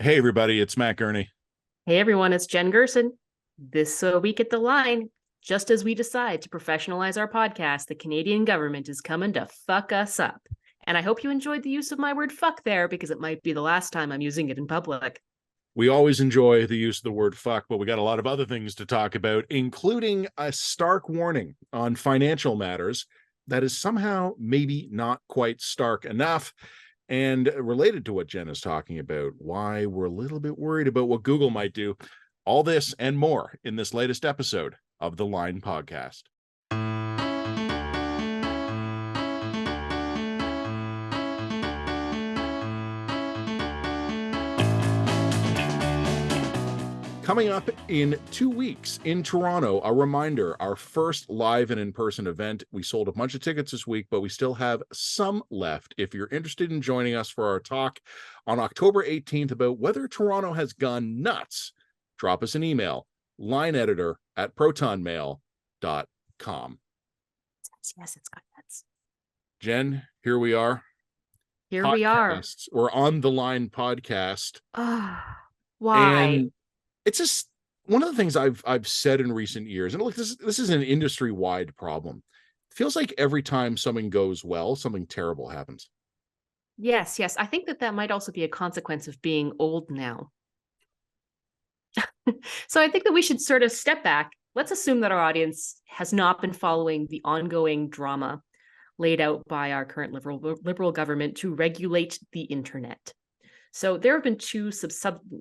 Hey, everybody, it's Matt Gurney. Hey everyone, it's Jen Gerson. This week at the line, just as we decide to professionalize our podcast, the Canadian government is coming to fuck us up. And I hope you enjoyed the use of my word fuck there, because it might be the last time I'm using it in public. We always enjoy the use of the word fuck, but we got a lot of other things to talk about, including a stark warning on financial matters that is somehow maybe not quite stark enough. And related to what Jen is talking about, why we're a little bit worried about what Google might do. All this and more in this latest episode of the Line Podcast. Coming up in 2 weeks in Toronto, a reminder, our first live and in-person event. We sold a bunch of tickets this week, but we still have some left. If you're interested in joining us for our talk on October 18th about whether Toronto has gone nuts, drop us an email, lineeditor@protonmail.com. Yes, it's got nuts. Jen, here we are. Here we are. We're on the Line Podcast. Why? And it's just one of the things I've said in recent years, and look, this is an industry-wide problem. It feels like every time something goes well, something terrible happens. Yes. I think that might also be a consequence of being old now. So I think that we should sort of step back. Let's assume that our audience has not been following the ongoing drama laid out by our current liberal government to regulate the internet. So there have been two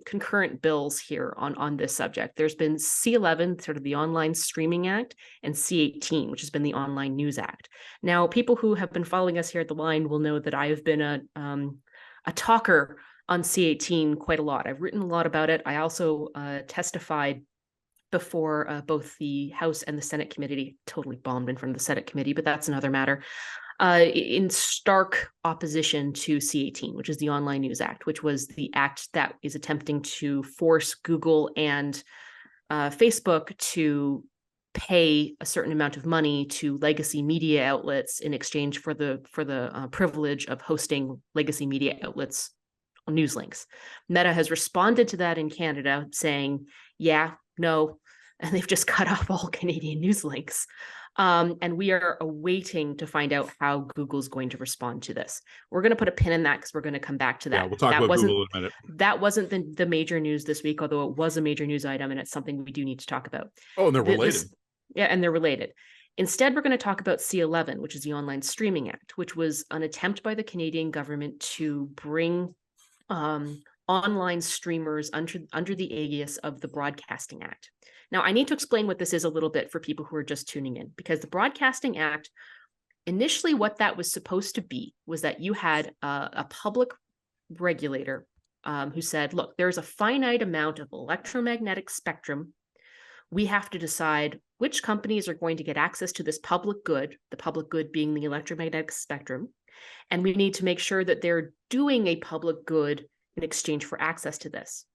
concurrent bills here on this subject. There's been C11, sort of the Online Streaming Act, and C18, which has been the Online News Act. Now, people who have been following us here at the Line will know that I have been a talker on C18 quite a lot. I've written a lot about it. I also testified before both the House and the Senate committee. Totally bombed in front of the Senate committee, but that's another matter. In stark opposition to C18, which is the Online News Act, which was the act that is attempting to force Google and Facebook to pay a certain amount of money to legacy media outlets in exchange for the privilege of hosting legacy media outlets on news links. Meta has responded to that in Canada, saying, yeah, no, and they've just cut off all Canadian news links. And we are awaiting to find out how Google's going to respond to this. We're going to put a pin in that because we're going to come back to that. Yeah, we'll talk about Google in a minute. That wasn't the major news this week, although it was a major news item, and it's something we do need to talk about. Oh, and they're related. And they're related. Instead, we're going to talk about C11, which is the Online Streaming Act, which was an attempt by the Canadian government to bring online streamers under the aegis of the Broadcasting Act. Now, I need to explain what this is a little bit for people who are just tuning in, because the Broadcasting Act, initially what that was supposed to be was that you had a public regulator who said, look, there's a finite amount of electromagnetic spectrum. We have to decide which companies are going to get access to this public good, the public good being the electromagnetic spectrum. And we need to make sure that they're doing a public good in exchange for access to this.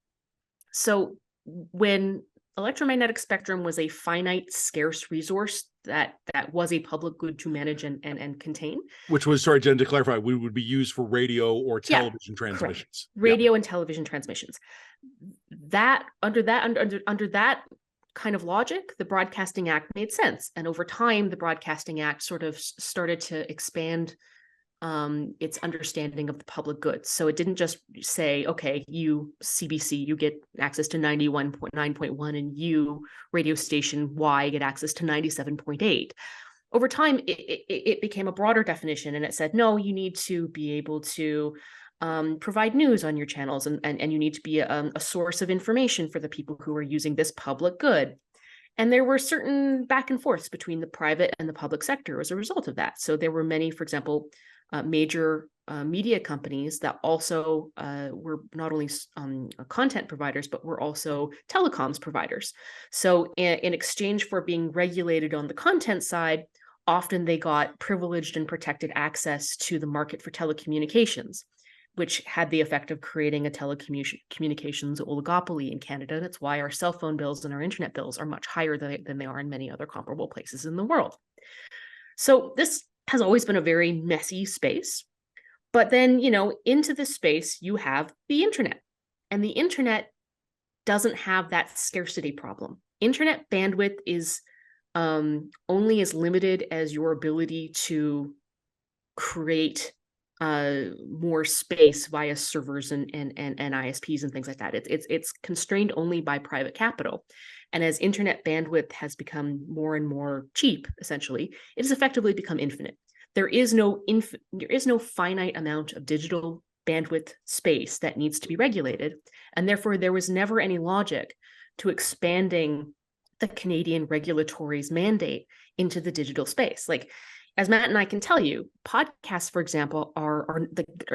So when electromagnetic spectrum was a finite, scarce resource that was a public good to manage and contain. Which was, sorry, Jen, to clarify, we would be used for radio or television transmissions. Correct. Radio and television transmissions. Under that kind of logic, the Broadcasting Act made sense. And over time, the Broadcasting Act sort of started to expand its understanding of the public good. So it didn't just say, okay, you CBC, you get access to 91.9.1, and you radio station Y get access to 97.8. Over time, it became a broader definition, and it said, no, you need to be able to provide news on your channels, and you need to be a source of information for the people who are using this public good. And there were certain back and forths between the private and the public sector as a result of that. So there were many, for example, major media companies that also were not only content providers, but were also telecoms providers. So in exchange for being regulated on the content side, often they got privileged and protected access to the market for telecommunications, which had the effect of creating a telecommunications oligopoly in Canada. That's why our cell phone bills and our internet bills are much higher than they are in many other comparable places in the world. So this has always been a very messy space. But then, into this space, you have the internet. And the internet doesn't have that scarcity problem. Internet bandwidth is only as limited as your ability to create more space via servers and ISPs and things like that. It's constrained only by private capital. And as internet bandwidth has become more and more cheap, essentially, it has effectively become infinite. There is no finite amount of digital bandwidth space that needs to be regulated. And therefore, there was never any logic to expanding the Canadian regulatory's mandate into the digital space. Like, as Matt and I can tell you, podcasts, for example,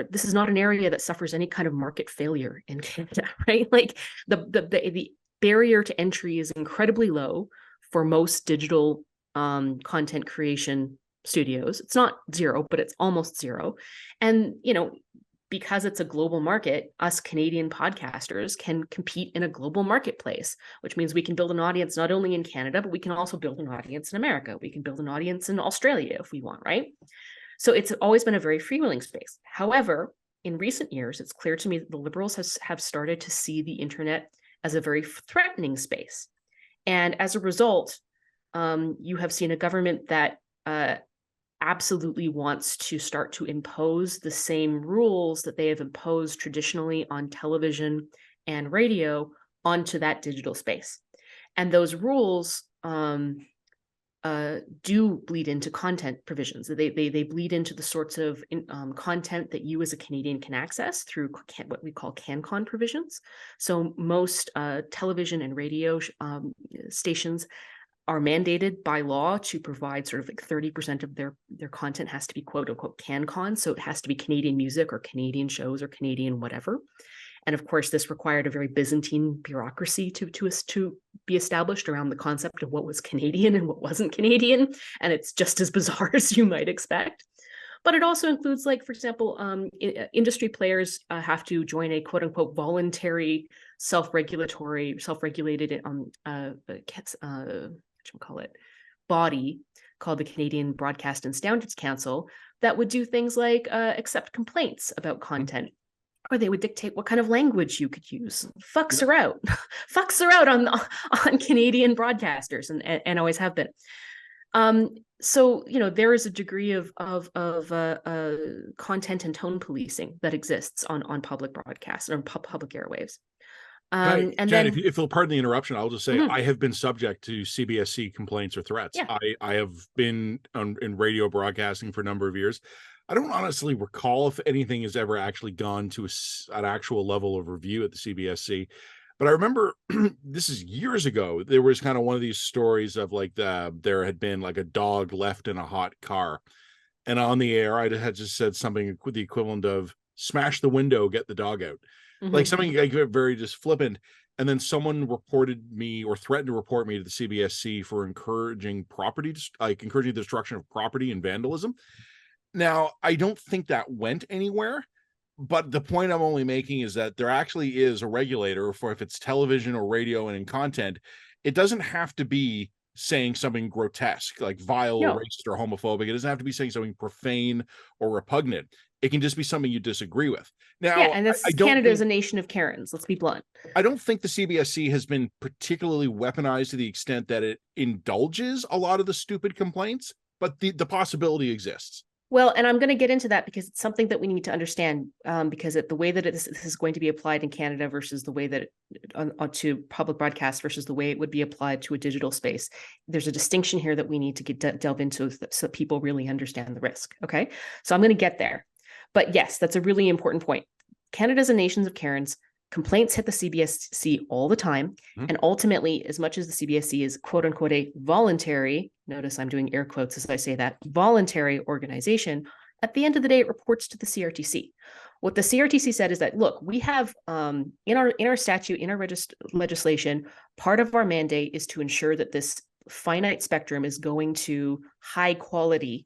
this is not an area that suffers any kind of market failure in Canada, right? Like the barrier to entry is incredibly low for most digital content creation studios. It's not zero, but it's almost zero. And, because it's a global market, us Canadian podcasters can compete in a global marketplace, which means we can build an audience not only in Canada, but we can also build an audience in America. We can build an audience in Australia if we want, right? So it's always been a very freewheeling space. However, in recent years, it's clear to me that the Liberals have started to see the internet as a very threatening space. And as a result, you have seen a government that absolutely wants to start to impose the same rules that they have imposed traditionally on television and radio onto that digital space. And those rules do bleed into content provisions. They bleed into the sorts of content that you as a Canadian can access through what we call CanCon provisions. So most television and radio stations are mandated by law to provide sort of like 30% of their content has to be quote unquote CanCon. So it has to be Canadian music or Canadian shows or Canadian whatever. And of course, this required a very Byzantine bureaucracy to be established around the concept of what was Canadian and what wasn't Canadian. And it's just as bizarre as you might expect. But it also includes, like, for example, industry players have to join a quote unquote voluntary self-regulated body called the Canadian Broadcast and Standards Council that would do things like accept complaints about content, or they would dictate what kind of language you could use. Fucks are out. Fucks are out on Canadian broadcasters and always have been. So there is a degree of content and tone policing that exists on public broadcasts or public airwaves. Jen, if you'll pardon the interruption, I'll just say I have been subject to CBSC complaints or threats. Yeah. I have been in radio broadcasting for a number of years. I don't honestly recall if anything has ever actually gone to an actual level of review at the CBSC. But I remember this is years ago, there was kind of one of these stories of like there had been like a dog left in a hot car. And on the air, I had just said something with the equivalent of smash the window, get the dog out. Like something like very just flippant. And then someone reported me or threatened to report me to the CBSC for encouraging the destruction of property and vandalism. Now, I don't think that went anywhere. But the point I'm only making is that there actually is a regulator for if it's television or radio and in content. It doesn't have to be saying something grotesque, like vile, or racist, or homophobic. It doesn't have to be saying something profane or repugnant. It can just be something you disagree with. Now, and Canada is a nation of Karens. Let's be blunt. I don't think the CBSC has been particularly weaponized to the extent that it indulges a lot of the stupid complaints, but the possibility exists. Well, and I'm going to get into that because it's something that we need to understand, because the way that this is going to be applied in Canada versus the way that to public broadcast versus the way it would be applied to a digital space. There's a distinction here that we need to delve into so that people really understand the risk. Okay, so I'm going to get there. But yes, that's a really important point. Canada's a nation of Karens. Complaints hit the CBSC all the time. And ultimately, as much as the CBSC is quote unquote a voluntary, notice I'm doing air quotes as I say that, voluntary organization, at the end of the day, it reports to the CRTC. What the CRTC said is that, look, we have in our statute, in our legislation, part of our mandate is to ensure that this finite spectrum is going to high quality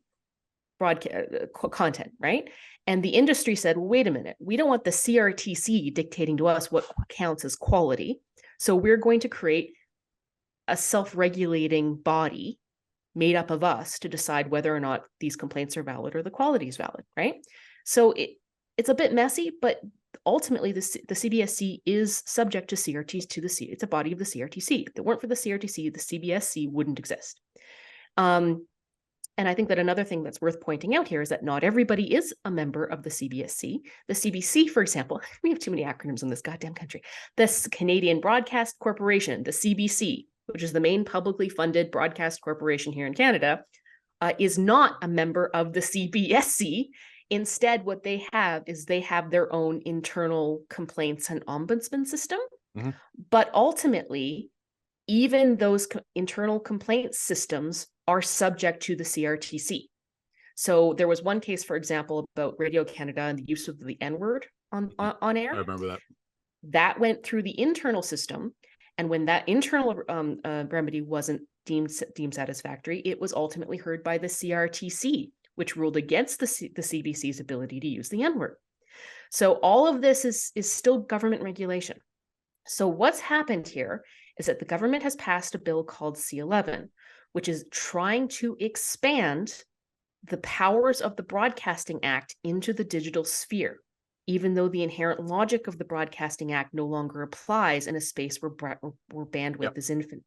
broadcast content, right? And the industry said, well, wait a minute, we don't want the CRTC dictating to us what counts as quality. So we're going to create a self-regulating body made up of us to decide whether or not these complaints are valid or the quality is valid, right? So it's a bit messy, but ultimately the CBSC is subject to CRTs to the C. It's a body of the CRTC. If it weren't for the CRTC, the CBSC wouldn't exist. And I think that another thing that's worth pointing out here is that not everybody is a member of the CBSC. The CBC, for example, we have too many acronyms in this goddamn country. The Canadian Broadcast Corporation, the CBC, which is the main publicly funded broadcast corporation here in Canada, is not a member of the CBSC. Instead, what they have is they have their own internal complaints and ombudsman system. Mm-hmm. But ultimately, even those internal complaint systems are subject to the CRTC. So there was one case, for example, about Radio Canada and the use of the N-word on air. I remember that. That went through the internal system. And when that internal remedy wasn't deemed satisfactory, it was ultimately heard by the CRTC, which ruled against the CBC's ability to use the N-word. So all of this is still government regulation. So what's happened here is that the government has passed a bill called C-11, which is trying to expand the powers of the Broadcasting Act into the digital sphere, even though the inherent logic of the Broadcasting Act no longer applies in a space where bandwidth is infinite.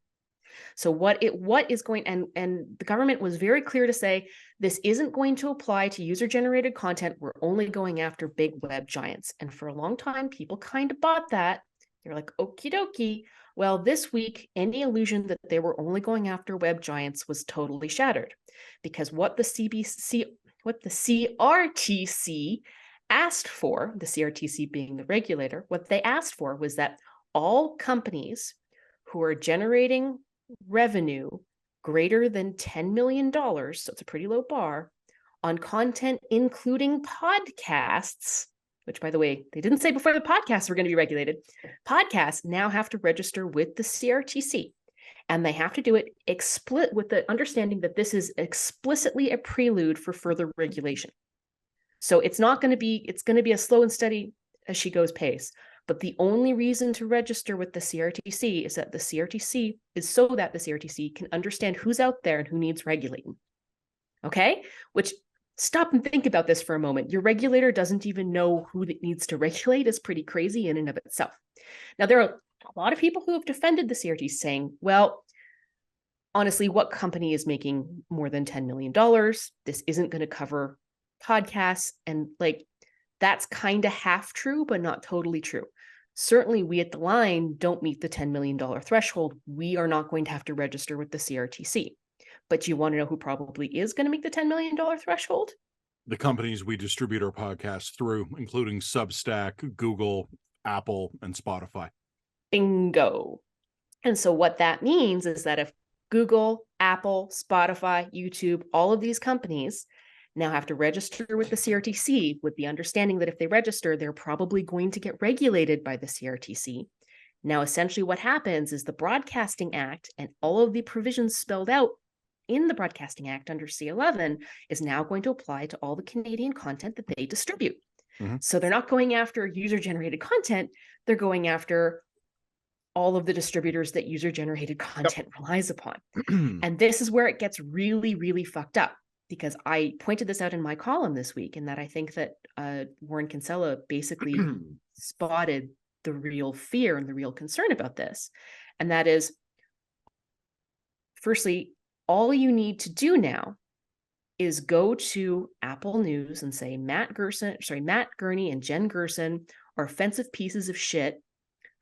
So what is going, and the government was very clear to say, this isn't going to apply to user-generated content. We're only going after big web giants. And for a long time, people kind of bought that. They're like, okie dokie. Well, this week, any illusion that they were only going after web giants was totally shattered, because what the CRTC asked for, the CRTC being the regulator, what they asked for was that all companies who are generating revenue greater than $10 million, so it's a pretty low bar, on content including podcasts, which, by the way, they didn't say before the podcasts were going to be regulated. Podcasts now have to register with the CRTC, and they have to do it with the understanding that this is explicitly a prelude for further regulation. So it's going to be a slow and steady as she goes pace. But the only reason to register with the CRTC is that the CRTC can understand who's out there and who needs regulating. Okay? Which, stop and think about this for a moment. Your regulator doesn't even know who that needs to regulate is pretty crazy in and of itself. Now, there are a lot of people who have defended the CRTC saying, well, honestly, what company is making more than $10 million? This isn't going to cover podcasts. And that's kind of half true, but not totally true. Certainly, we at The Line don't meet the $10 million threshold. We are not going to have to register with the CRTC. But you want to know who probably is going to make the $10 million threshold? The companies we distribute our podcasts through, including Substack, Google, Apple, and Spotify. Bingo. And so what that means is that if Google, Apple, Spotify, YouTube, all of these companies now have to register with the CRTC, with the understanding that if they register, they're probably going to get regulated by the CRTC. Now, essentially what happens is the Broadcasting Act and all of the provisions spelled out in the Broadcasting Act under C-11 is now going to apply to all the Canadian content that they distribute. Mm-hmm. So they're not going after user-generated content, they're going after all of the distributors that user-generated content relies upon. And this is where it gets really, really fucked up, because I pointed this out in my column this week, and that I think that Warren Kinsella basically spotted the real fear and the real concern about this. And that is, firstly, all you need to do now is go to Apple News and say, Matt Gurney and Jen Gerson are offensive pieces of shit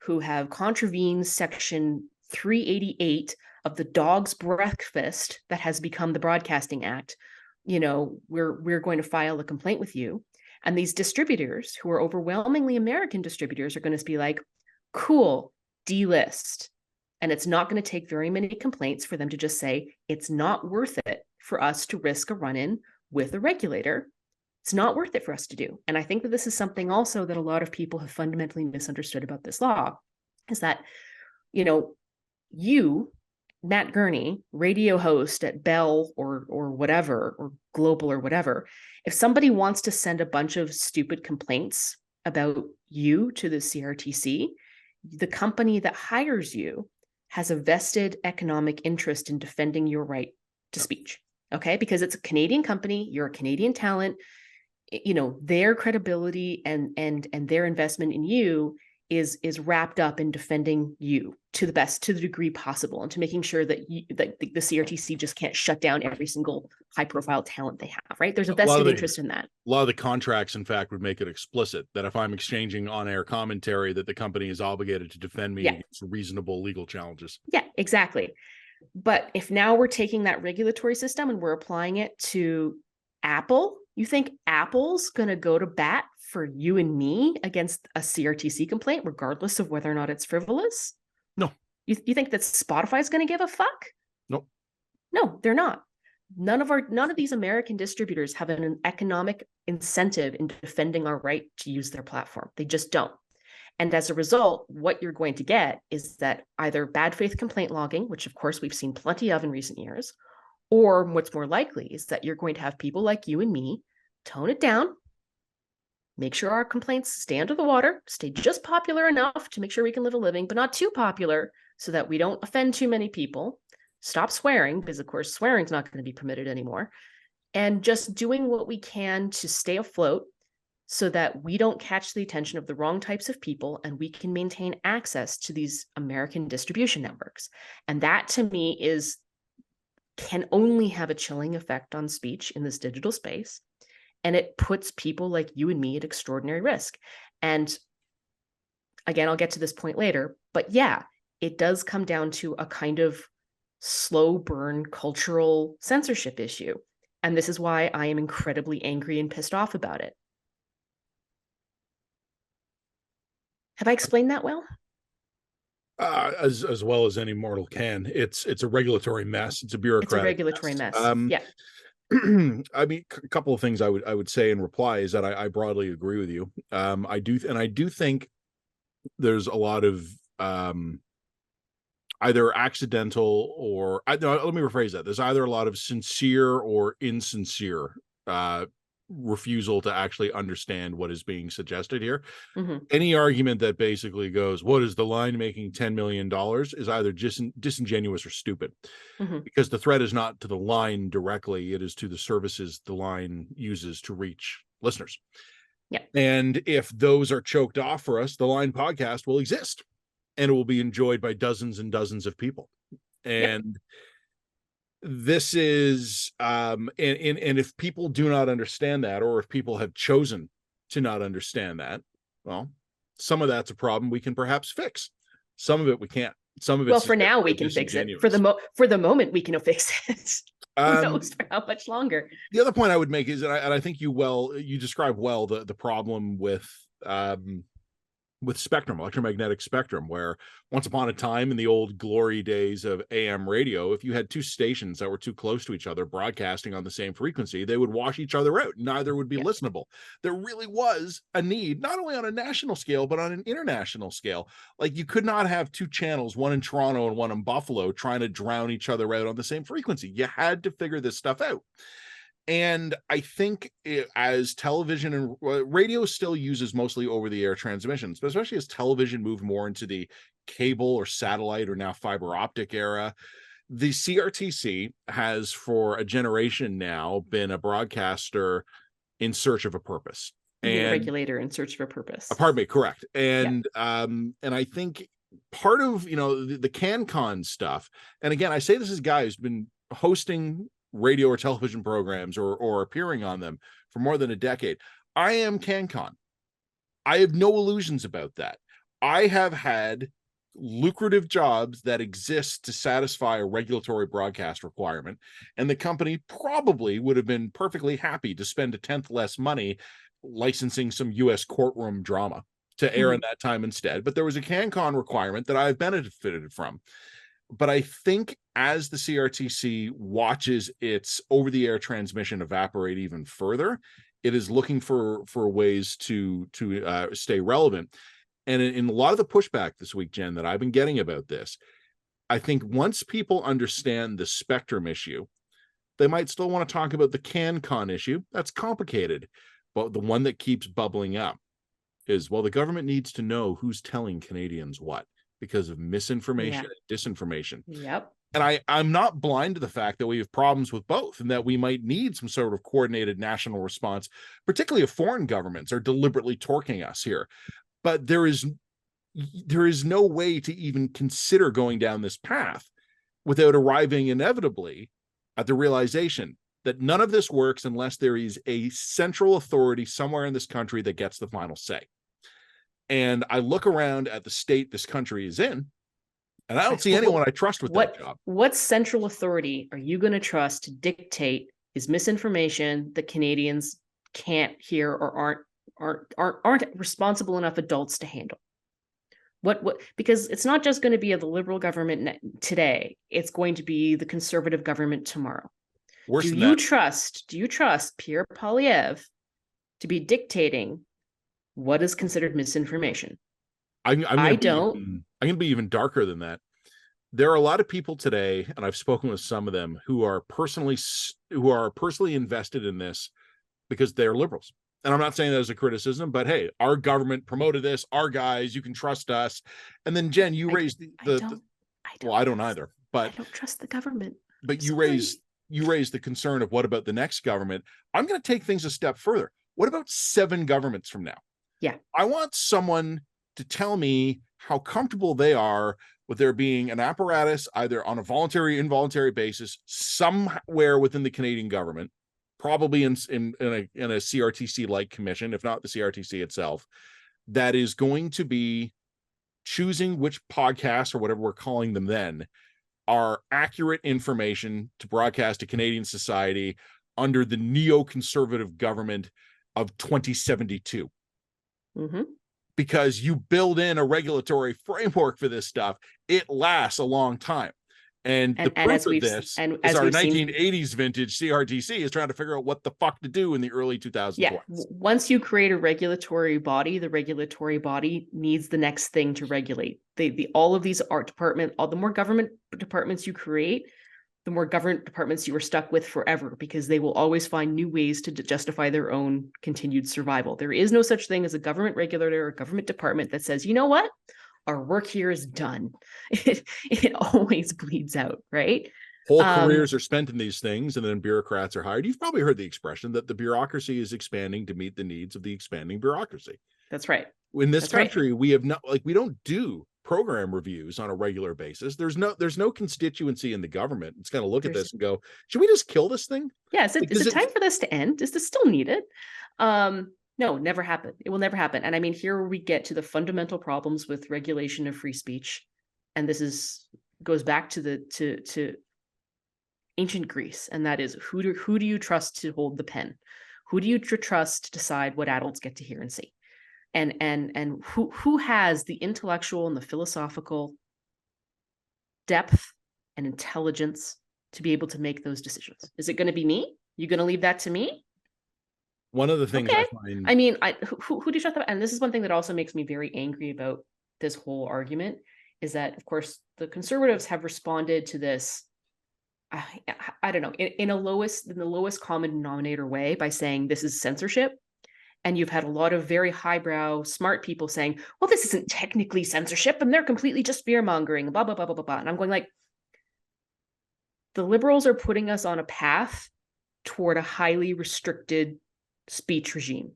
who have contravened Section 388 of the dog's breakfast that has become the Broadcasting Act. You know, we're going to file a complaint with you. And these distributors, who are overwhelmingly American distributors, are going to be like, cool, delist. And it's not going to take very many complaints for them to just say, it's not worth it for us to risk a run-in with a regulator. It's not worth it for us to do. And I think that this is something also that a lot of people have fundamentally misunderstood about this law, is that, you know, you, Matt Gurney, radio host at Bell or whatever, or Global or whatever, if somebody wants to send a bunch of stupid complaints about you to the CRTC, the company that hires you has a vested economic interest in defending your right to speech, okay? Because it's a Canadian company, you're a Canadian talent, their credibility and their investment in you is wrapped up in defending you to the degree possible, and to making sure that the CRTC just can't shut down every single high profile talent they have, right? There's a vested interest in that. A lot of the contracts, in fact, would make it explicit that if I'm exchanging on-air commentary, that the company is obligated to defend me against reasonable legal challenges. Yeah, exactly. But if now we're taking that regulatory system and we're applying it to Apple, you think Apple's going to go to bat for you and me against a CRTC complaint, regardless of whether or not it's frivolous? No. You think that Spotify's going to give a fuck? Nope. No, they're not. None of these American distributors have an economic incentive in defending our right to use their platform. They just don't. And as a result, what you're going to get is that either bad faith complaint logging, which of course we've seen plenty of in recent years, or what's more likely is that you're going to have people like you and me tone it down, make sure our complaints stay under the water, stay just popular enough to make sure we can live a living, but not too popular so that we don't offend too many people, stop swearing, because of course swearing's not going to be permitted anymore, and just doing what we can to stay afloat so that we don't catch the attention of the wrong types of people and we can maintain access to these American distribution networks. And that to me can only have a chilling effect on speech in this digital space. And it puts people like you and me at extraordinary risk. And again, I'll get to this point later, but yeah, it does come down to a kind of slow burn cultural censorship issue. And this is why I am incredibly angry and pissed off about it. Have I explained that well? As well as any mortal can. It's a regulatory mess. It's a bureaucratic. It's a regulatory mess. Yeah. I mean, a couple of things I would say in reply is that I broadly agree with you. I do think there's a lot of either accidental or no, let me rephrase that. There's either a lot of sincere or insincere refusal to actually understand what is being suggested here. Mm-hmm. Any argument that basically goes, what is the line making $10 million is either disingenuous or stupid, because the threat is not to the line directly, it is to the services the line uses to reach listeners. Yeah. And if those are choked off for us, the Line podcast will exist and it will be enjoyed by dozens and dozens of people. And this is and if people do not understand that, or if people have chosen to not understand that, well, some of that's a problem we can perhaps fix. Some of it we can't. Some of it, well, for now we can fix it. For the moment we can fix it. Who knows for how much longer? The other point I would make is, and I think you describe well the problem with spectrum, electromagnetic spectrum, where once upon a time in the old glory days of AM radio, if you had two stations that were too close to each other broadcasting on the same frequency, they would wash each other out. Neither would be listenable. There really was a need, not only on a national scale, but on an international scale. Like, you could not have two channels, one in Toronto and one in Buffalo, trying to drown each other out on the same frequency. You had to figure this stuff out. And I think as television and radio still uses mostly over-the-air transmissions, but especially as television moved more into the cable or satellite or now fiber optic era, the CRTC has for a generation now been a broadcaster in search of a purpose. And a regulator in search of a purpose. Pardon me, correct. And I think part of, the CanCon stuff, and again, I say this as a guy who's been hosting radio or television programs or appearing on them for more than a decade. I am CanCon. I have no illusions about that. I have had lucrative jobs that exist to satisfy a regulatory broadcast requirement, and the company probably would have been perfectly happy to spend a tenth less money licensing some US courtroom drama to air in that time instead. But there was a CanCon requirement that I've benefited from. But I think as the CRTC watches its over-the-air transmission evaporate even further, it is looking for ways to stay relevant. And in a lot of the pushback this week, Jen, that I've been getting about this, I think once people understand the spectrum issue, they might still want to talk about the CanCon issue. That's complicated. But the one that keeps bubbling up is, well, the government needs to know who's telling Canadians what, because of misinformation and disinformation. Yep. And I'm not blind to the fact that we have problems with both and that we might need some sort of coordinated national response, particularly if foreign governments are deliberately torquing us here. But there is no way to even consider going down this path without arriving inevitably at the realization that none of this works unless there is a central authority somewhere in this country that gets the final say. And I look around at the state this country is in, and I don't see anyone I trust with that job. What central authority are you going to trust to dictate is misinformation that Canadians can't hear or aren't responsible enough adults to handle? What because it's not just going to be the Liberal government today, it's going to be the Conservative government tomorrow. Do you trust Pierre Poilievre to be dictating what is considered misinformation? I don't. I'm going to be even darker than that. There are a lot of people today, and I've spoken with some of them, who are personally invested in this because they're liberals. And I'm not saying that as a criticism, but hey, our government promoted this, our guys, you can trust us. And then Jen, you raised I don't either, but I don't trust the government. But you raised the concern of what about the next government? I'm going to take things a step further. What about 7 governments from now? Yeah. I want someone to tell me how comfortable they are with there being an apparatus, either on a voluntary, involuntary basis, somewhere within the Canadian government, probably in a CRTC-like commission, if not the CRTC itself, that is going to be choosing which podcasts or whatever we're calling them then are accurate information to broadcast to Canadian society under the neoconservative government of 2072. Mm-hmm. Because you build in a regulatory framework for this stuff, it lasts a long time. And the proof of this is our 1980s vintage CRTC is trying to figure out what the fuck to do in the early 2020s. Yeah, once you create a regulatory body, the regulatory body needs the next thing to regulate. All of these art department, all the more government departments you create, the more government departments you are stuck with forever, because they will always find new ways to justify their own continued survival. There is no such thing as a government regulator or government department that says, you know what? Our work here is done. It always bleeds out, right? Whole careers are spent in these things, and then bureaucrats are hired. You've probably heard the expression that the bureaucracy is expanding to meet the needs of the expanding bureaucracy. That's right. In this country, we have not, we don't do program reviews on a regular basis. There's no constituency in the government. It's going to look at this and go, should we just kill this thing? Yeah, is it time for this to end? Is this still needed? No, never happen. It will never happen. And I mean, here we get to the fundamental problems with regulation of free speech. And this goes back to ancient Greece. And that is, who do you trust to hold the pen? Who do you trust to decide what adults get to hear and see? And who has the intellectual and the philosophical depth and intelligence to be able to make those decisions? Is it going to be me? You going to leave that to me? One of the things I find, I mean, who do you trust about? And this is one thing that also makes me very angry about this whole argument, is that, of course, the Conservatives have responded to this, I don't know, in the lowest common denominator way by saying this is censorship. And you've had a lot of very highbrow, smart people saying, well, this isn't technically censorship, and they're completely just fear-mongering, blah, blah, blah, blah, blah, blah. And I'm going like, the Liberals are putting us on a path toward a highly restricted speech regime.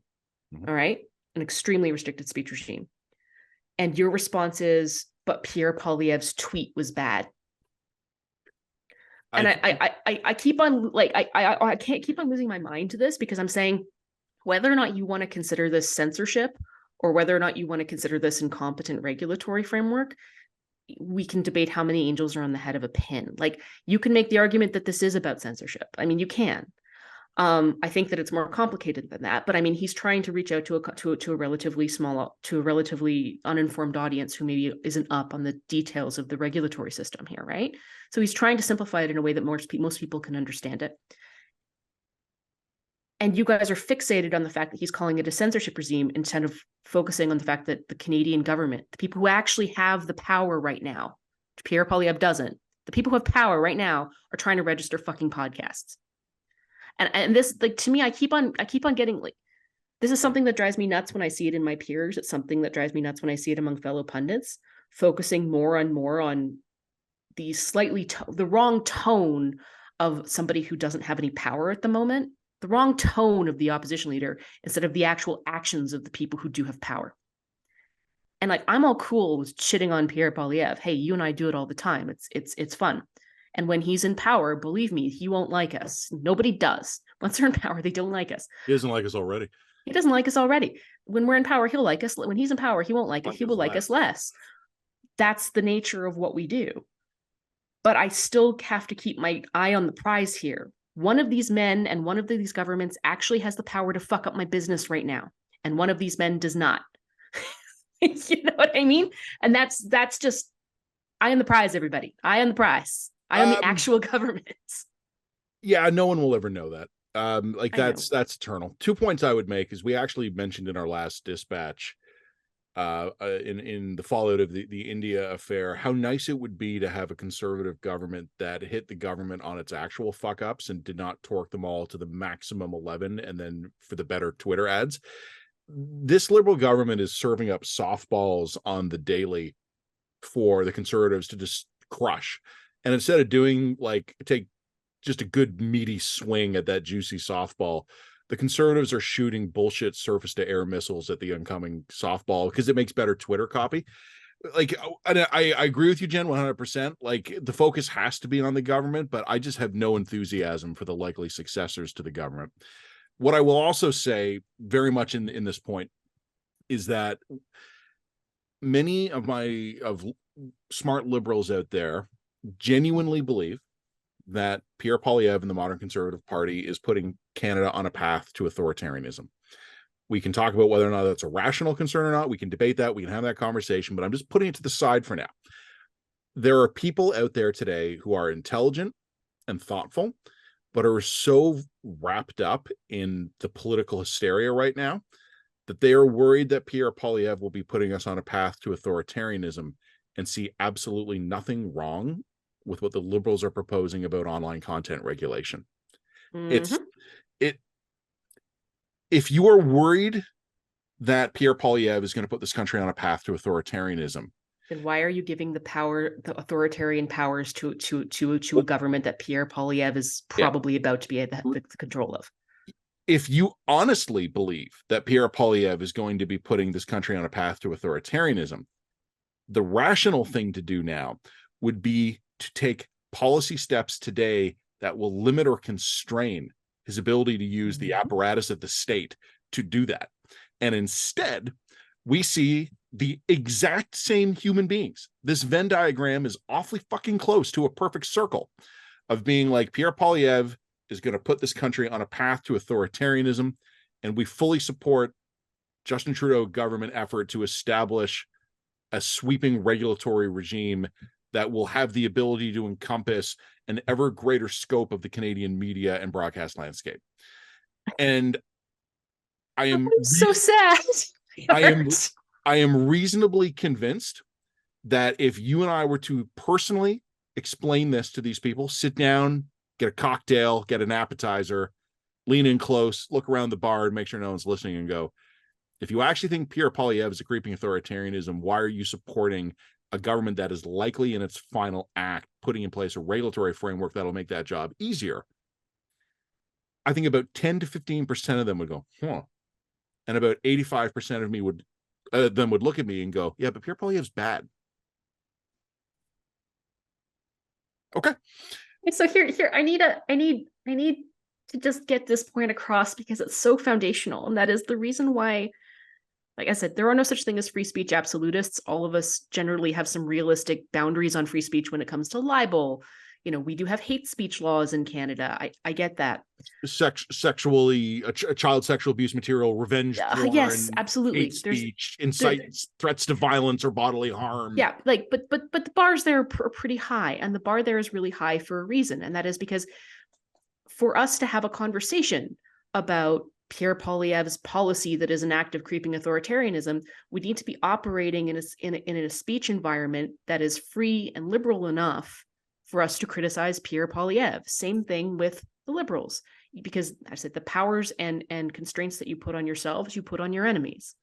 Mm-hmm. All right? An extremely restricted speech regime. And your response is, but Pierre Poilievre's tweet was bad. And I keep on, like, I can't keep on losing my mind to this, because I'm saying, whether or not you want to consider this censorship, or whether or not you want to consider this incompetent regulatory framework, we can debate how many angels are on the head of a pin. Like, you can make the argument that this is about censorship. I mean, you can. I think that it's more complicated than that, but I mean, he's trying to reach out to a relatively uninformed audience who maybe isn't up on the details of the regulatory system here, right? So he's trying to simplify it in a way that most people can understand it. And you guys are fixated on the fact that he's calling it a censorship regime, instead of focusing on the fact that the Canadian government, the people who actually have the power right now, Pierre Poilievre doesn't, the people who have power right now are trying to register fucking podcasts. And this, like, to me, I keep on getting, like, this is something that drives me nuts when I see it in my peers. It's something that drives me nuts when I see it among fellow pundits, focusing more on the wrong tone of somebody who doesn't have any power at the moment, the wrong tone of the opposition leader instead of the actual actions of the people who do have power. And like, I'm all cool with shitting on Pierre Poilievre. Hey, you and I do it all the time. It's fun. And when he's in power, believe me, he won't like us. Nobody does. Once they're in power, they don't like us. He doesn't like us already. He doesn't like us already. When we're in power, he'll like us. When he's in power, he won't like us. He will like us less. That's the nature of what we do. But I still have to keep my eye on the prize here. One of these men and one of these governments actually has the power to fuck up my business right now. And one of these men does not. You know what I mean? And that's just eye on the prize, everybody. Eye on the prize. Eye on the actual government. Yeah, no one will ever know that. That's eternal. 2 points I would make is we actually mentioned in our last dispatch, in the fallout of the India affair, how nice it would be to have a conservative government that hit the government on its actual fuck ups and did not torque them all to the maximum 11 and then for the better Twitter ads. This liberal government is serving up softballs on the daily for the conservatives to just crush. And instead of doing take just a good meaty swing at that juicy softball, the conservatives are shooting bullshit surface to air missiles at the incoming softball because it makes better Twitter copy. I agree with you, Jen, 100%. Like, the focus has to be on the government, but I just have no enthusiasm for the likely successors to the government. What I will also say very much in this point is that many of smart liberals out there genuinely believe that Pierre Poilievre and the Modern Conservative Party is putting Canada on a path to authoritarianism. We can talk about whether or not that's a rational concern or not. We can debate that. We can have that conversation, but I'm just putting it to the side for now. There are people out there today who are intelligent and thoughtful, but are so wrapped up in the political hysteria right now that they are worried that Pierre Poilievre will be putting us on a path to authoritarianism and see absolutely nothing wrong with what the liberals are proposing about online content regulation. Mm-hmm. If you are worried that Pierre Poilievre is going to put this country on a path to authoritarianism, then why are you giving the authoritarian powers to a government that Pierre Poilievre is probably about to be at the control of? If you honestly believe that Pierre Poilievre is going to be putting this country on a path to authoritarianism, the rational thing to do now would be to take policy steps today that will limit or constrain his ability to use the apparatus of the state to do that. And instead, we see the exact same human beings. This Venn diagram is awfully fucking close to a perfect circle of being like, Pierre Poilievre is going to put this country on a path to authoritarianism, and we fully support Justin Trudeau government effort to establish a sweeping regulatory regime that will have the ability to encompass an ever greater scope of the Canadian media and broadcast landscape. And I am so sad. I am reasonably convinced that if you and I were to personally explain this to these people, sit down, get a cocktail, get an appetizer, lean in close, look around the bar and make sure no one's listening and go, if you actually think Pierre Poilievre is a creeping authoritarianism, why are you supporting a government that is likely in its final act putting in place a regulatory framework that'll make that job easier? I think about 10 to 15% of them would go, huh. And about 85% of me would look at me and go, yeah, but Pierre Poilievre's bad. Okay. So here, I need to just get this point across because it's so foundational. And that is the reason why, like I said, there are no such thing as free speech absolutists. All of us generally have some realistic boundaries on free speech when it comes to libel. You know, we do have hate speech laws in Canada. I get that. Child sexual abuse material, revenge porn, yes, absolutely. Hate speech, incites threats to violence or bodily harm. Yeah, but the bars there are pretty high, and the bar there is really high for a reason, and that is because for us to have a conversation about Pierre Poilievre's policy that is an act of creeping authoritarianism, we need to be operating in a speech environment that is free and liberal enough for us to criticize Pierre Poilievre. Same thing with the liberals, because I said the powers and constraints that you put on yourselves, you put on your enemies.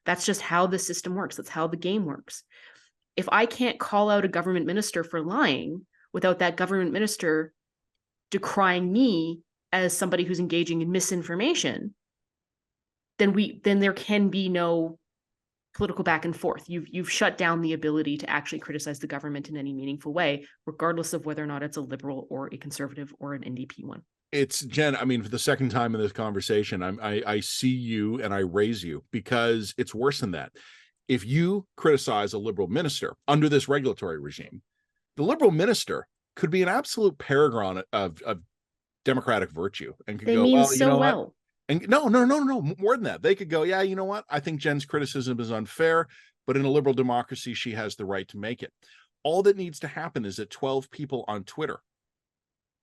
That's just how the system works. That's how the game works. if I can't call out a government minister for lying without that government minister decrying me as somebody who's engaging in misinformation, then there can be no political back and forth. You've shut down the ability to actually criticize the government in any meaningful way, regardless of whether or not it's a liberal or a conservative or an NDP one. It's Jen. I mean, for the second time in this conversation, I see you and I raise you, because it's worse than that. If you criticize a liberal minister under this regulatory regime, the liberal minister could be an absolute paragon of democratic virtue and could They go, mean well, so well. What? And no, more than that. They could go, yeah, you know what? I think Jen's criticism is unfair, but in a liberal democracy, she has the right to make it. All that needs to happen is that 12 people on Twitter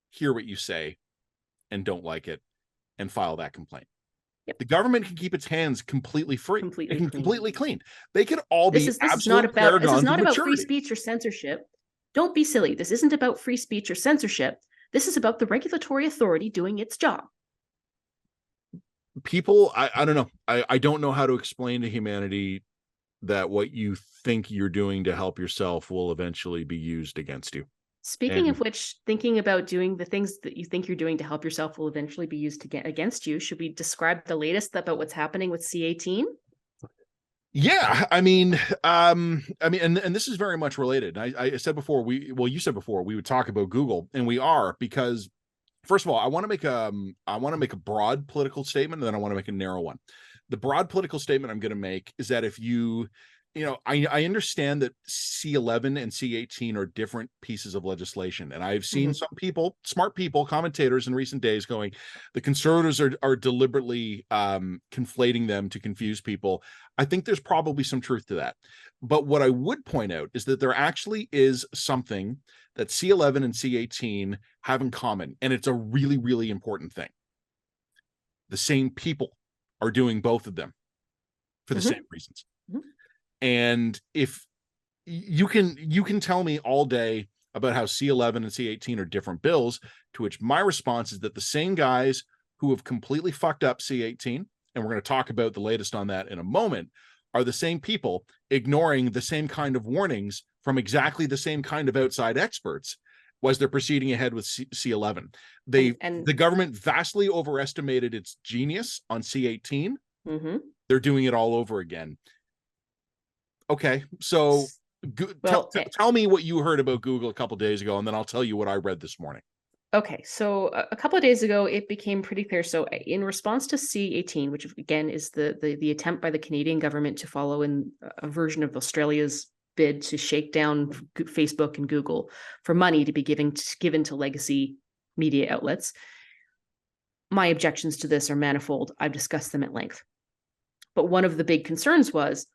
hear what you say and don't like it and file that complaint. Yep. The government can keep its hands completely free, completely clean. They could all be this is absolute not paragons about of maturity. free speech or censorship. Don't be silly. This isn't about free speech or censorship. This is about the regulatory authority doing its job. People, I don't know. I don't know how to explain to humanity that what you think you're doing to help yourself will eventually be used against you. Speaking of which, thinking about doing the things that you think you're doing to help yourself will eventually be used to get against you. Should we describe the latest about what's happening with C18? Yeah, I mean, and this is very much related. I said before, you said before we would talk about Google, and we are, because first of all, I want to make a broad political statement, and then I want to make a narrow one. The broad political statement I'm going to make is that if I understand that C11 and C18 are different pieces of legislation. And I've seen some people, smart people, commentators in recent days going, the conservatives are deliberately conflating them to confuse people. I think there's probably some truth to that. But what I would point out is that there actually is something that C11 and C18 have in common. And it's a really, really important thing. The same people are doing both of them for the same reasons. And if you can tell me all day about how C11 and C18 are different bills, to which my response is that the same guys who have completely fucked up C18, and we're going to talk about the latest on that in a moment, are the same people ignoring the same kind of warnings from exactly the same kind of outside experts as they're proceeding ahead with C11. The government vastly overestimated its genius on C18. They're doing it all over again. Okay, so tell me what you heard about Google a couple of days ago, and then I'll tell you what I read this morning. Okay, so a couple of days ago, it became pretty clear. So in response to C18, which again is the attempt by the Canadian government to follow in a version of Australia's bid to shake down Facebook and Google for money to be given to legacy media outlets, my objections to this are manifold. I've discussed them at length. But one of the big concerns was,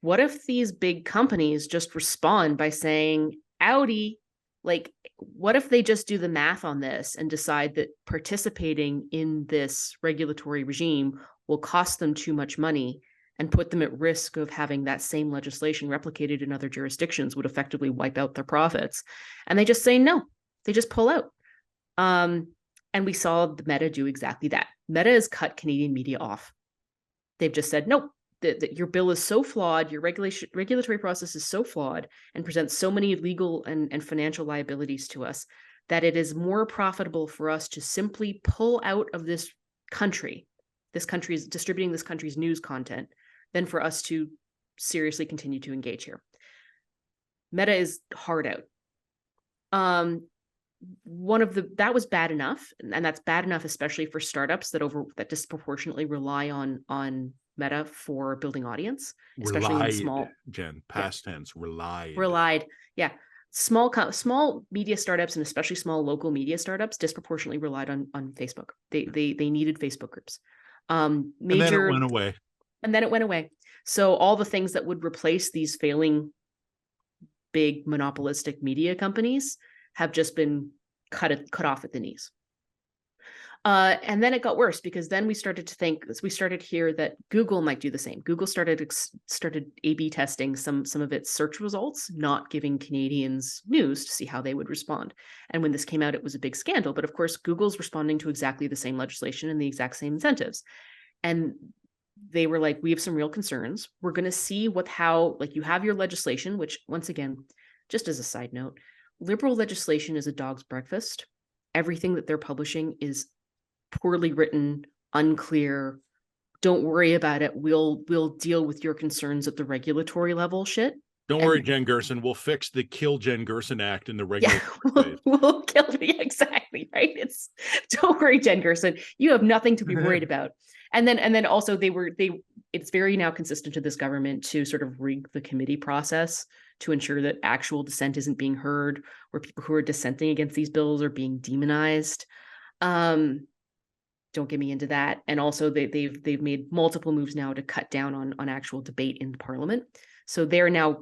what if these big companies just respond by saying, Audi, like, what if they just do the math on this and decide that participating in this regulatory regime will cost them too much money and put them at risk of having that same legislation replicated in other jurisdictions, would effectively wipe out their profits? And they just say no, they just pull out. And we saw the Meta do exactly that. Meta has cut Canadian media off. They've just said, nope, that your bill is so flawed, your regulatory process is so flawed and presents so many legal and financial liabilities to us, that it is more profitable for us to simply pull out of this country is distributing this country's news content, than for us to seriously continue to engage here. Meta is hard out. That was bad enough, and that's bad enough especially for startups that disproportionately rely on Meta for building audience, especially in small, Jen, past tense, relied. Yeah. Small media startups, and especially small local media startups, disproportionately relied on Facebook. They needed Facebook groups. And then it went away. So all the things that would replace these failing big monopolistic media companies have just been cut off at the knees. And then it got worse, because then we started to hear that Google might do the same. Google started A/B testing some of its search results, not giving Canadians news to see how they would respond. And when this came out, it was a big scandal. But of course, Google's responding to exactly the same legislation and the exact same incentives. And they were like, we have some real concerns. We're going to see how you have your legislation, which once again, just as a side note, liberal legislation is a dog's breakfast. Everything that they're publishing is poorly written, unclear. Don't worry about it. We'll deal with your concerns at the regulatory level shit. Don't worry, Jen Gerson. We'll fix the Kill Jen Gerson Act in the regular phase. We'll kill me. Exactly, right? It's don't worry, Jen Gerson. You have nothing to be worried about. And then also it's very now consistent to this government to sort of rig the committee process to ensure that actual dissent isn't being heard, or people who are dissenting against these bills are being demonized. Don't get me into that. And also they've made multiple moves now to cut down on actual debate in Parliament. So they're now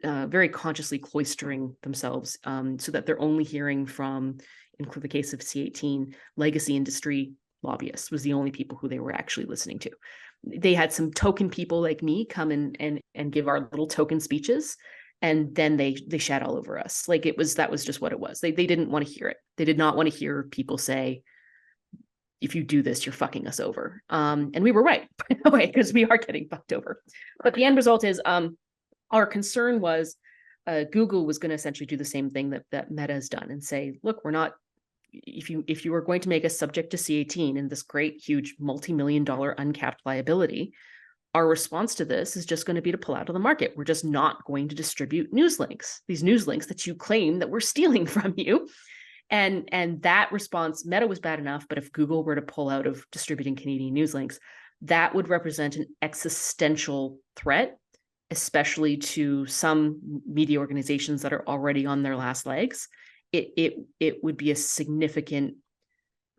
very consciously cloistering themselves so that they're only hearing from, in the case of C18, legacy industry lobbyists was the only people who they were actually listening to. They had some token people like me come and give our little token speeches, and then they shat all over us. That was just what it was. They didn't want to hear it. They did not want to hear people say, if you do this, you're fucking us over. And we were right, by the way, because we are getting fucked over. But the end result is our concern was Google was going to essentially do the same thing that Meta has done and say, look, we're not, if you are going to make us subject to C18 and this great, huge, multi-million-dollar uncapped liability, our response to this is just going to be to pull out of the market. We're just not going to distribute news links, these news links that you claim that we're stealing from you. And that response, Meta was bad enough, but if Google were to pull out of distributing Canadian news links, that would represent an existential threat, especially to some media organizations that are already on their last legs. It would be a significant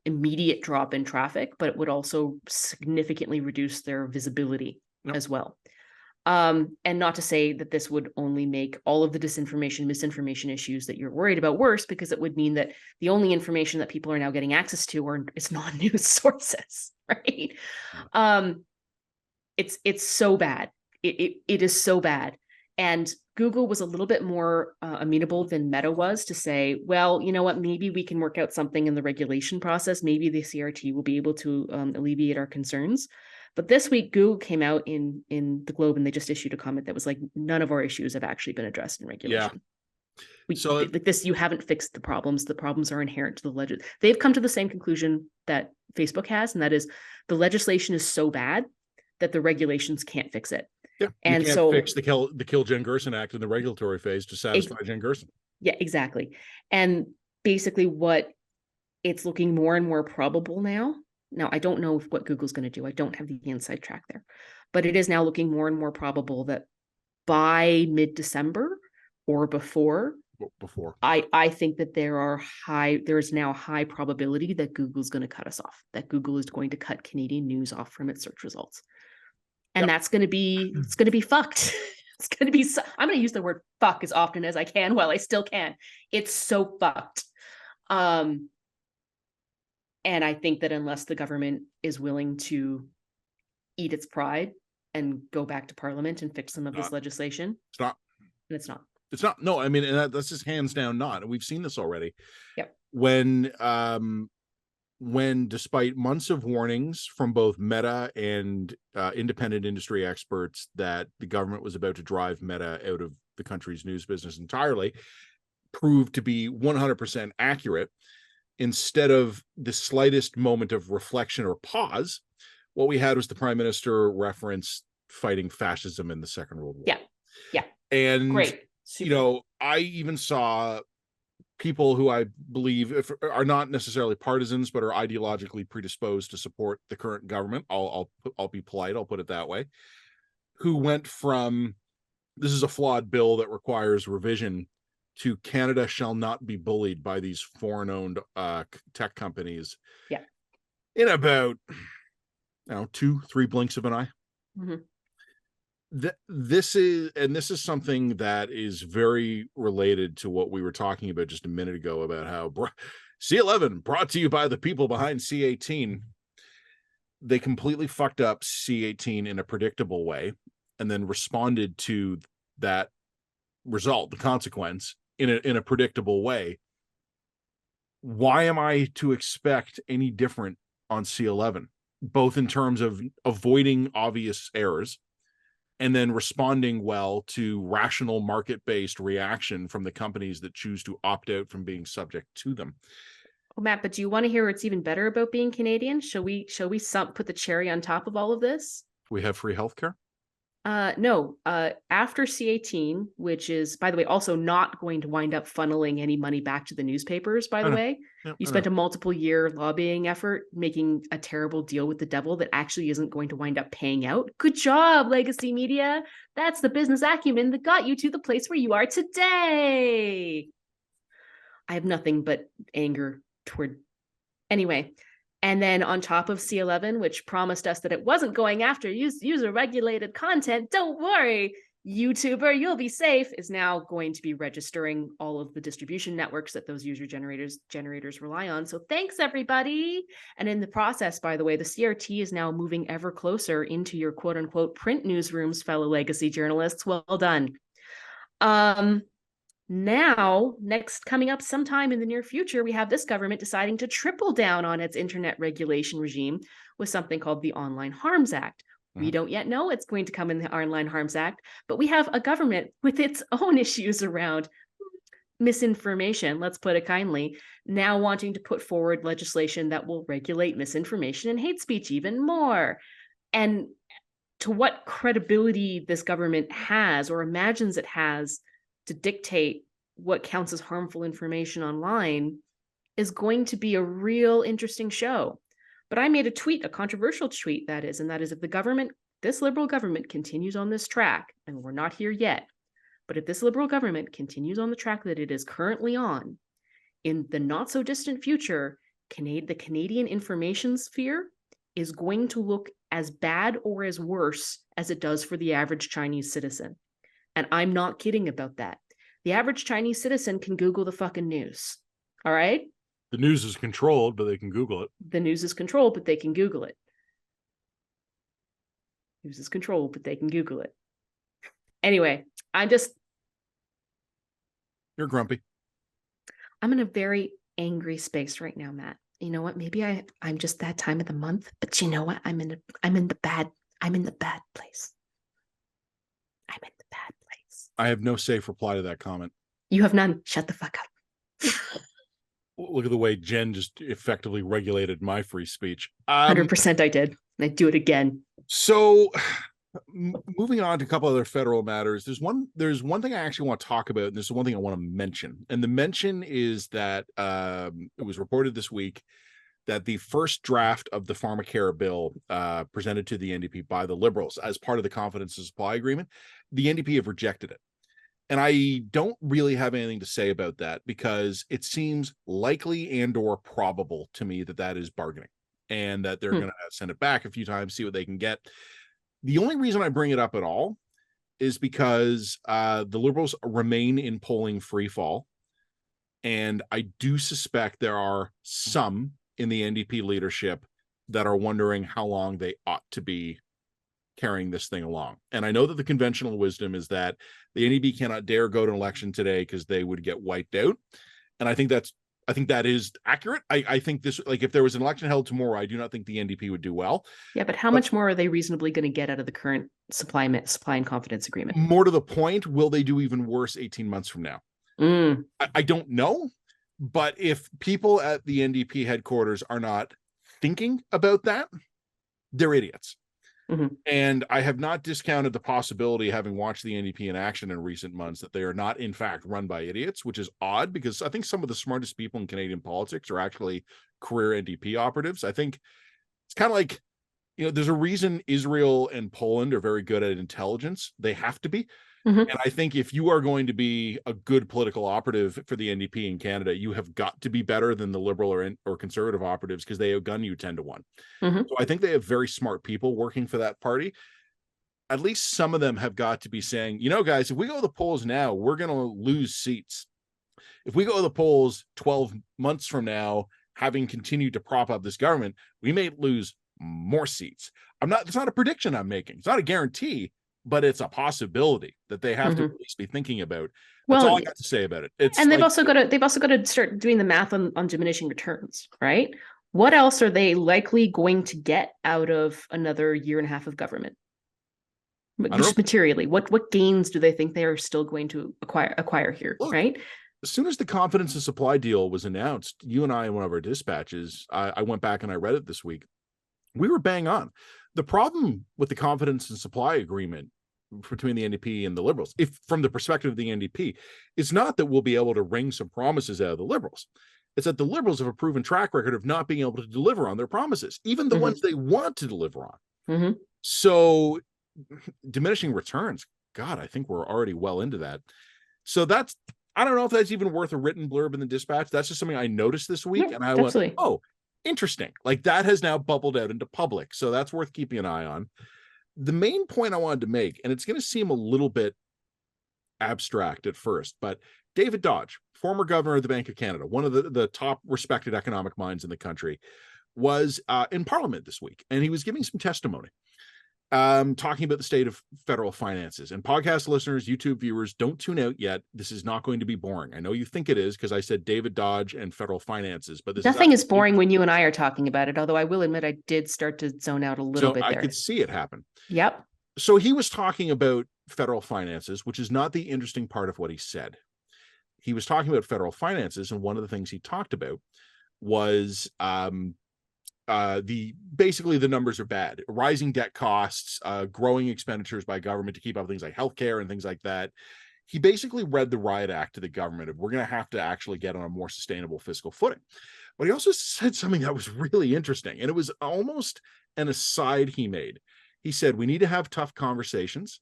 immediate drop in traffic, but it would also significantly reduce their visibility as well. And not to say that this would only make all of the disinformation, misinformation issues that you're worried about worse, because it would mean that the only information that people are now getting access to is non-news sources, right? It's so bad. It is so bad. And Google was a little bit more amenable than Meta was to say, well, you know what, maybe we can work out something in the regulation process. Maybe the CRT will be able to alleviate our concerns. But this week, Google came out in the Globe and they just issued a comment that was like, none of our issues have actually been addressed in regulation. Yeah. You haven't fixed the problems. The problems are inherent to the legend. They've come to the same conclusion that Facebook has, and that is the legislation is so bad that the regulations can't fix it. Yeah, and you can't fix the Kill Jen Gerson Act in the regulatory phase to satisfy Jen Gerson. Yeah, exactly. And basically what it's looking more and more probable now. Now, I don't know what Google's going to do. I don't have the inside track there. But it is now looking more and more probable that by mid-December or before, I think that there is now a high probability that Google's going to cut us off, that Google is going to cut Canadian news off from its search results. And that's going to be, it's going to be fucked. It's going to be, I'm going to use the word fuck as often as I can while I still can. It's so fucked. And I think that unless the government is willing to eat its pride and go back to Parliament and fix some of this legislation, it's not. And it's not. It's not. No, I mean, and that's just hands down not. And we've seen this already. Yep. When despite months of warnings from both Meta and independent industry experts that the government was about to drive Meta out of the country's news business entirely, proved to be 100% accurate. Instead of the slightest moment of reflection or pause, what we had was the Prime Minister reference fighting fascism in the Second World War. Yeah. And, great. Super. I even saw people who I believe are not necessarily partisans, but are ideologically predisposed to support the current government. I'll be polite. I'll put it that way. Who went from, this is a flawed bill that requires revision, to Canada shall not be bullied by these foreign-owned tech companies. Yeah. In about 2-3 blinks of an eye. Mm-hmm. This is something that is very related to what we were talking about just a minute ago about how C11 brought to you by the people behind C18. They completely fucked up C18 in a predictable way and then responded to that result, the consequence, in a predictable way. Why am I to expect any different on C11? both in terms of avoiding obvious errors and then responding well to rational market-based reaction from the companies that choose to opt out from being subject to them. Oh, Matt, but do you want to hear what's even better about being Canadian? Shall we put the cherry on top of all of this? We have free healthcare? No. After C18, which is, by the way, also not going to wind up funneling any money back to the newspapers, by the way. Yep, you spent a multiple year lobbying effort making a terrible deal with the devil that actually isn't going to wind up paying out. Good job, legacy media. That's the business acumen that got you to the place where you are today. I have nothing but anger toward. Anyway. And then on top of C11, which promised us that it wasn't going after user-regulated content, don't worry, YouTuber, you'll be safe, is now going to be registering all of the distribution networks that those user generators rely on. So thanks, everybody. And in the process, by the way, the CRT is now moving ever closer into your quote-unquote print newsrooms, fellow legacy journalists. Well done. Now, next coming up sometime in the near future, we have this government deciding to triple down on its internet regulation regime with something called the Online Harms Act. We don't yet know what's going to come in the Online Harms Act, but we have a government with its own issues around misinformation, let's put it kindly, now wanting to put forward legislation that will regulate misinformation and hate speech even more. And to what credibility this government has or imagines it has to dictate what counts as harmful information online is going to be a real interesting show. But I made a tweet, a controversial tweet that is, and that is if the government, this liberal government continues on this track, and we're not here yet, but if this liberal government continues on the track that it is currently on, in the not so distant future, the Canadian information sphere is going to look as bad or as worse as it does for the average Chinese citizen. And I'm not kidding about that. The average Chinese citizen can Google the fucking news. All right? The news is controlled, but they can Google it. The news is controlled, but they can Google it. News is controlled, but they can Google it. Anyway, You're grumpy. I'm in a very angry space right now, Matt. You know what? Maybe I'm just that time of the month, but you know what? I'm in the bad place. I'm in the bad place. I have no safe reply to that comment. You have none. Shut the fuck up. Look at the way Jen just effectively regulated my free speech. 100% I did. I'd do it again. So moving on to a couple other federal matters, there's one thing I actually want to talk about, and this is one thing I want to mention. And the mention is that it was reported this week that the first draft of the Pharmacare bill presented to the NDP by the Liberals as part of the confidence and supply agreement, the NDP have rejected it. And I don't really have anything to say about that because it seems likely and or probable to me that that is bargaining and that they're going to send it back a few times, see what they can get. The only reason I bring it up at all is because the Liberals remain in polling free fall. And I do suspect there are some in the NDP leadership that are wondering how long they ought to be carrying this thing along. And I know that the conventional wisdom is that the NDP cannot dare go to an election today because they would get wiped out. And I think that is accurate. I think this, like, if there was an election held tomorrow, I do not think the NDP would do well. Yeah, but how much more are they reasonably going to get out of the current supply and confidence agreement? More to the point, will they do even worse 18 months from now? I don't know. But if people at the NDP headquarters are not thinking about that, they're idiots. And I have not discounted the possibility, having watched the NDP in action in recent months, that they are not, in fact, run by idiots, which is odd because I think some of the smartest people in Canadian politics are actually career NDP operatives. I think it's kind of like, there's a reason Israel and Poland are very good at intelligence. They have to be. And I think if you are going to be a good political operative for the NDP in Canada, you have got to be better than the Liberal or Conservative operatives because they outgun you 10-1. So I think they have very smart people working for that party. At least some of them have got to be saying, guys, if we go to the polls now, we're going to lose seats. If we go to the polls 12 months from now, having continued to prop up this government, we may lose more seats. It's not a prediction I'm making. It's not a guarantee. But it's a possibility that they have to at least be thinking about. That's all I got to say about it. And they've also got to start doing the math on diminishing returns, right? What else are they likely going to get out of another year and a half of government? I don't Just know. materially, what gains do they think they are still going to acquire here? Look, Right? as soon as the confidence and supply deal was announced, you and I, in one of our dispatches, I went back and I read it this week. We were bang on. The problem with the confidence and supply agreement between the NDP and the Liberals, if from the perspective of the NDP, it's not that we'll be able to wring some promises out of the Liberals. It's that the Liberals have a proven track record of not being able to deliver on their promises, even the ones they want to deliver on. So diminishing returns, God, I think we're already well into that. So that's, I don't know if that's even worth a written blurb in the dispatch. That's just something I noticed this week. And I went, oh, interesting. Like that has now bubbled out into public. So that's worth keeping an eye on. The main point I wanted to make, and it's going to seem a little bit abstract at first, but David Dodge, former governor of the Bank of Canada, one of the top respected economic minds in the country, was in Parliament this week, and he was giving some testimony, talking about the state of federal finances. And podcast listeners, YouTube viewers, don't tune out yet. This is not going to be boring. I know you think it is because I said David Dodge and federal finances, but this nothing is boring when you and I are talking about it. Although I will admit I did start to zone out a little bit there. I could see it happen. Yep. So he was talking about federal finances, which is not the interesting part of what he said. He was talking about federal finances, and one of the things he talked about was basically the numbers are bad, rising debt costs, growing expenditures by government to keep up things like healthcare and things like that. He basically read the riot act to the government of, we're going to have to actually get on a more sustainable fiscal footing. But he also said something that was really interesting, and it was almost an aside he made. He said, we need to have tough conversations.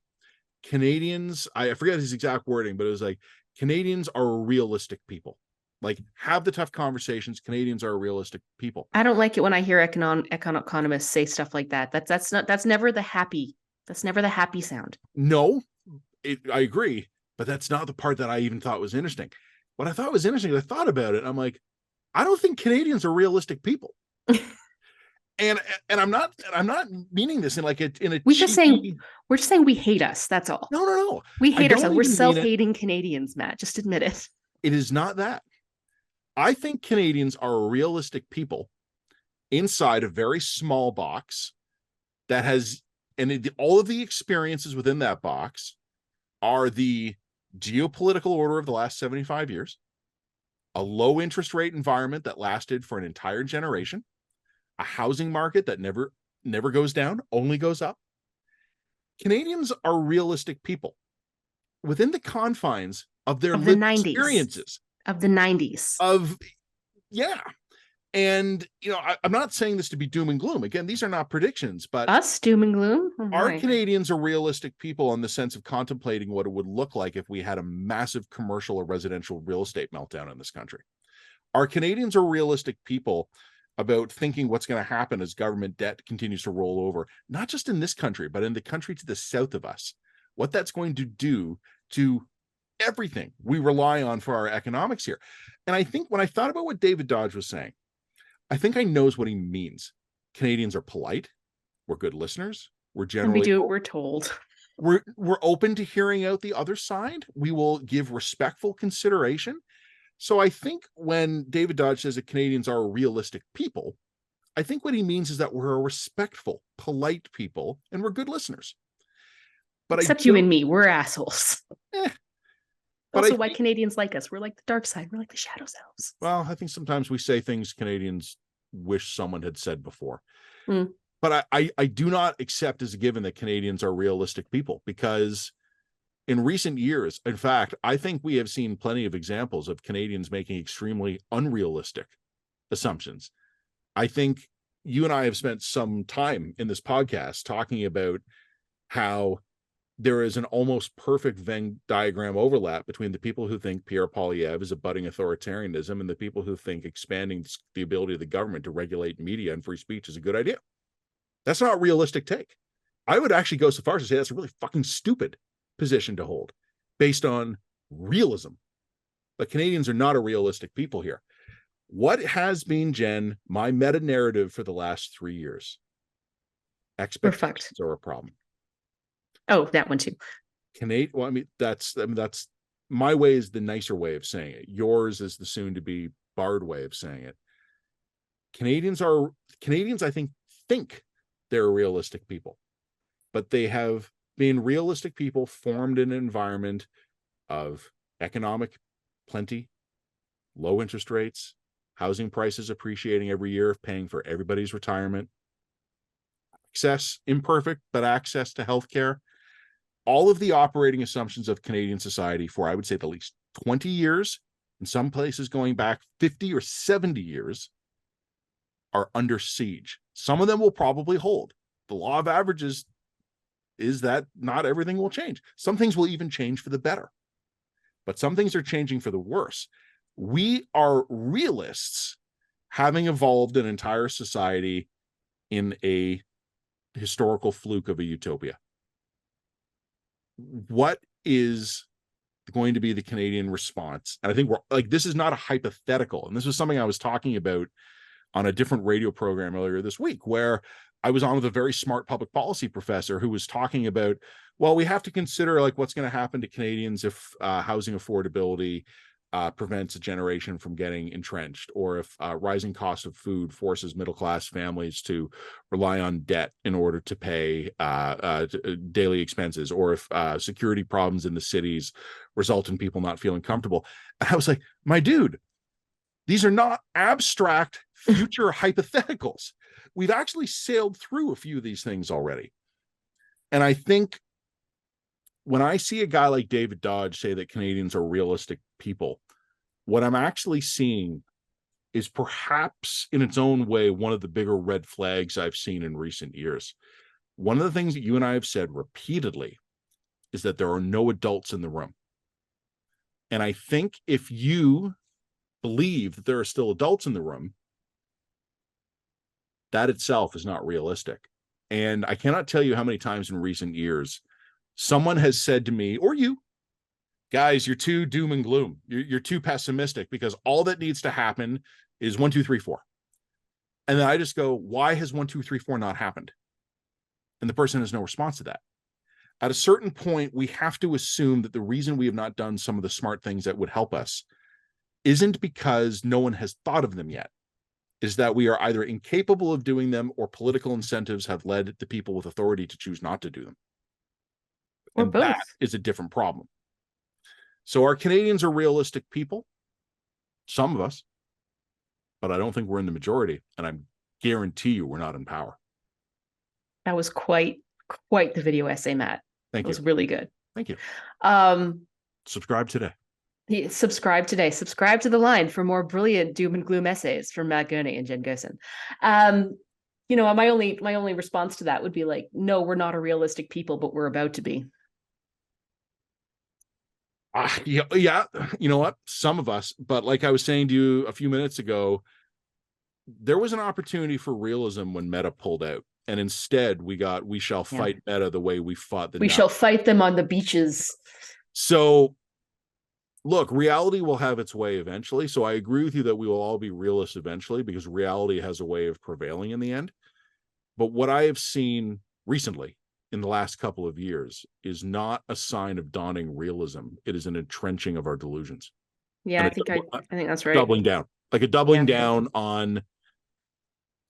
Canadians, I forget his exact wording, but it was like, Canadians are realistic people. Like, have the tough conversations. Canadians are realistic people. I don't like it when I hear economists say stuff like that. That's never the happy sound. No, I agree, but that's not the part that I even thought was interesting. What I thought was interesting, I thought about it. I'm like, I don't think Canadians are realistic people. and I'm not meaning this in like we're just saying we hate us. That's all. No. We hate ourselves. We're self-hating Canadians, Matt. Just admit it. It is not that. I think Canadians are realistic people inside a very small box that has, and all of the experiences within that box are the geopolitical order of the last 75 years, a low interest rate environment that lasted for an entire generation, a housing market that never goes down, only goes up. Canadians are realistic people within the confines of their lived experiences. Of the 90s. And, I'm not saying this to be doom and gloom. Again, these are not predictions, but us doom and gloom. Our Canadians are realistic people in the sense of contemplating what it would look like if we had a massive commercial or residential real estate meltdown in this country. Our Canadians are realistic people about thinking what's going to happen as government debt continues to roll over, not just in this country, but in the country to the south of us, what that's going to do to everything we rely on for our economics here. And I think when I thought about what David Dodge was saying, I think I knows what he means. Canadians are polite. We're good listeners. We're generally, and we do what we're told. We're open to hearing out the other side. We will give respectful consideration. So I think when David Dodge says that Canadians are realistic people, I think what he means is that we're a respectful, polite people, and we're good listeners. But except you and me, we're assholes. But also, why Canadians like us? We're like the dark side. We're like the shadow selves. Well, I think sometimes we say things Canadians wish someone had said before. But I do not accept as a given that Canadians are realistic people, because in recent years, in fact, I think we have seen plenty of examples of Canadians making extremely unrealistic assumptions. I think you and I have spent some time in this podcast talking about how there is an almost perfect Venn diagram overlap between the people who think Pierre Poilievre is a budding authoritarianism and the people who think expanding the ability of the government to regulate media and free speech is a good idea. That's not a realistic take. I would actually go so far as to say that's a really fucking stupid position to hold based on realism. But Canadians are not a realistic people here. What has been, Jen, my meta narrative for the last 3 years? Expectations are a problem. Oh, that one too. Well, that's my way is the nicer way of saying it. Yours is the soon to be barred way of saying it. Canadians, I think they're realistic people, but they have been realistic people formed in an environment of economic plenty, low interest rates, housing prices appreciating every year, paying for everybody's retirement, access, imperfect, but access to healthcare. All of the operating assumptions of Canadian society for, I would say, the least 20 years, in some places going back 50 or 70 years, are under siege. Some of them will probably hold. The law of averages is that not everything will change. Some things will even change for the better, but some things are changing for the worse. We are realists, having evolved an entire society in a historical fluke of a utopia. What is going to be the Canadian response? And I think we're like, this is not a hypothetical. And this was something I was talking about on a different radio program earlier this week, where I was on with a very smart public policy professor who was talking about, well, we have to consider like what's going to happen to Canadians if housing affordability prevents a generation from getting entrenched, or if rising cost of food forces middle-class families to rely on debt in order to pay daily expenses, or if security problems in the cities result in people not feeling comfortable. And I was like, my dude, these are not abstract future hypotheticals. We've actually sailed through a few of these things already. And I think when I see a guy like David Dodge say that Canadians are realistic people, what I'm actually seeing is perhaps in its own way one of the bigger red flags I've seen in recent years. One of the things that you and I have said repeatedly is that there are no adults in the room. And I think if you believe that there are still adults in the room, that itself is not realistic. And I cannot tell you how many times in recent years someone has said to me, or you, guys, you're too doom and gloom. You're too pessimistic, because all that needs to happen is 1, 2, 3, 4. And then I just go, why has 1, 2, 3, 4 not happened? And the person has no response to that. At a certain point, we have to assume that the reason we have not done some of the smart things that would help us isn't because no one has thought of them yet, is that we are either incapable of doing them, or political incentives have led the people with authority to choose not to do them. Or and both. That is a different problem. So our Canadians are realistic people, some of us, but I don't think we're in the majority, and I guarantee you we're not in power. That was quite the video essay, Matt. Thank you. It was really good. Thank you. Subscribe today. Subscribe today. Subscribe to The Line for more brilliant doom and gloom essays from Matt Gurney and Jen Gerson. You know, my only response to that would be like, no, we're not a realistic people, but we're about to be. Yeah, you know what? Some of us, but like I was saying to you a few minutes ago, there was an opportunity for realism when Meta pulled out. And instead we shall fight Meta the way we fought the. We shall fight them on the beaches. So look, reality will have its way eventually. So I agree with you that we will all be realists eventually, because reality has a way of prevailing in the end. But what I have seen recently in the last couple of years is not a sign of dawning realism. It is an entrenching of our delusions. Yeah, I think that's right. Doubling down, like a doubling down on.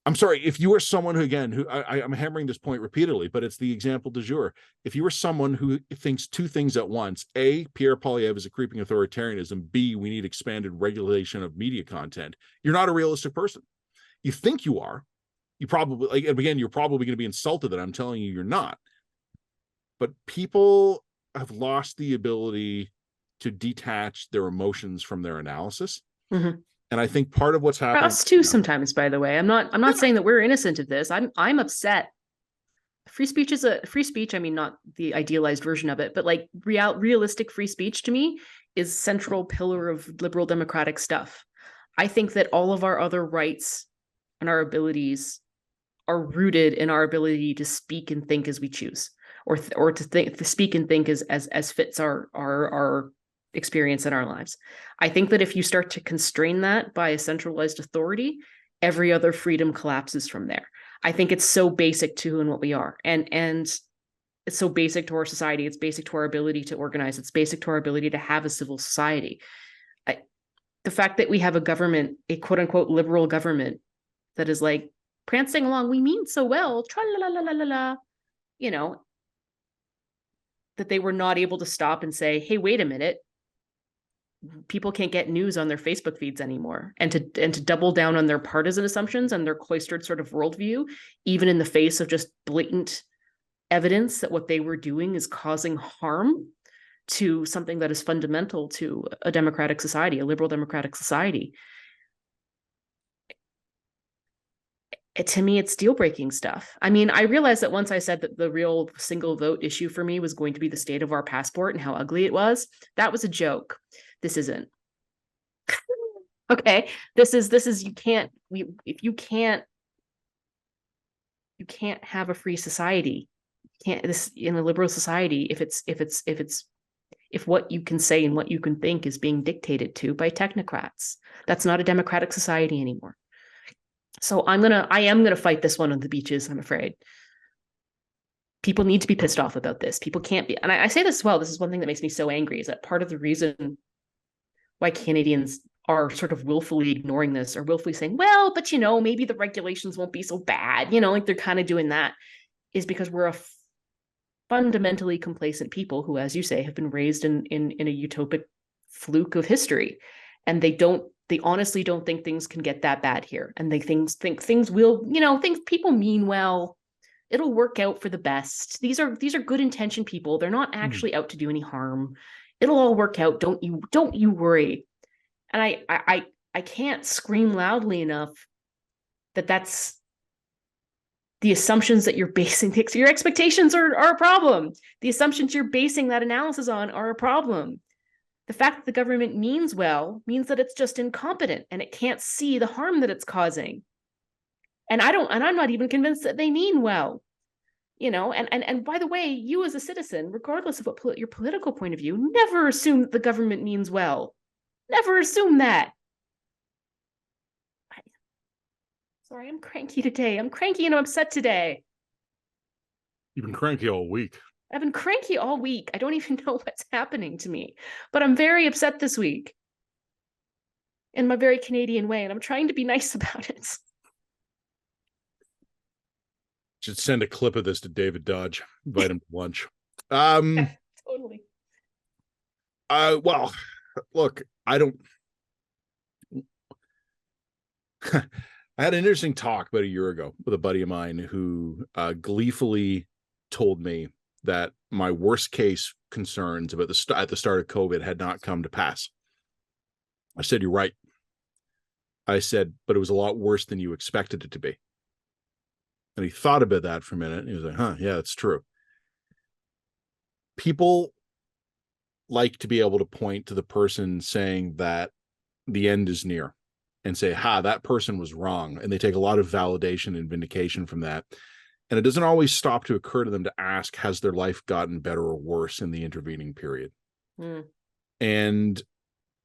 I'm sorry, if you are someone who, again, I'm hammering this point repeatedly, but it's the example du jour. If you are someone who thinks two things at once, A, Pierre Poilievre is a creeping authoritarianism, B, we need expanded regulation of media content, you're not a realistic person. You think you are. You probably, like, again, you're probably going to be insulted that I'm telling you you're not. But people have lost the ability to detach their emotions from their analysis. Mm-hmm. And I think part of what's happening, us too, sometimes, by the way. I'm not saying that we're innocent of this. I'm upset. Free speech is a free speech. I mean, not the idealized version of it, but like realistic free speech to me is central pillar of liberal democratic stuff. I think that all of our other rights and our abilities are rooted in our ability to speak and think as we choose, or to speak and think as fits our experience in our lives. I think that if you start to constrain that by a centralized authority, every other freedom collapses from there. I think it's so basic to who and what we are. And it's so basic to our society. It's basic to our ability to organize. It's basic to our ability to have a civil society. The fact that we have a government, a quote unquote liberal government, that is like prancing along, we mean so well, tra la la la la la, you know, that they were not able to stop and say, hey, wait a minute, people can't get news on their Facebook feeds anymore, and to double down on their partisan assumptions and their cloistered sort of worldview, even in the face of just blatant evidence that what they were doing is causing harm to something that is fundamental to a democratic society, a liberal democratic society. To me, it's deal-breaking stuff. I mean, I realized that once I said that the real single vote issue for me was going to be the state of our passport and how ugly it was. That was a joke. This isn't. Okay. This is you can't have a free society. You can't, this in a liberal society, if what you can say and what you can think is being dictated to by technocrats. That's not a democratic society anymore. So I am gonna fight this one on the beaches, I'm afraid. People need to be pissed off about this. People can't be, and I say this as well, this is one thing that makes me so angry, is that part of the reason why Canadians are sort of willfully ignoring this, or willfully saying, well, but maybe the regulations won't be so bad, like they're kind of doing that, is because we're a fundamentally complacent people who, as you say, have been raised in a utopic fluke of history. And they honestly don't think things can get that bad here. And they think things will, people mean well, it'll work out for the best. These are good intentioned people. They're not actually out to do any harm. It'll all work out. Don't you worry. And I can't scream loudly enough that that's the assumptions that you're basing, your expectations are a problem. The assumptions you're basing that analysis on are a problem. The fact that the government means well means that it's just incompetent and it can't see the harm that it's causing. And I'm not even convinced that they mean well, and by the way, you as a citizen, regardless of what your political point of view, never assume that the government means well. Never assume that. Sorry, I'm cranky today. I'm cranky and I'm upset today. You've been cranky all week. I've been cranky all week. I don't even know what's happening to me, but I'm very upset this week in my very Canadian way, and I'm trying to be nice about it. Should send a clip of this to David Dodge. Invite him to lunch. Yeah, totally. Well, look, I had an interesting talk about a year ago with a buddy of mine who gleefully told me that my worst case concerns about at the start of COVID had not come to pass. I said, you're right. I said, but it was a lot worse than you expected it to be. And he thought about that for a minute. And he was like, huh, yeah, that's true. People like to be able to point to the person saying that the end is near and say, that person was wrong. And they take a lot of validation and vindication from that. And it doesn't always stop to occur to them to ask, has their life gotten better or worse in the intervening period? And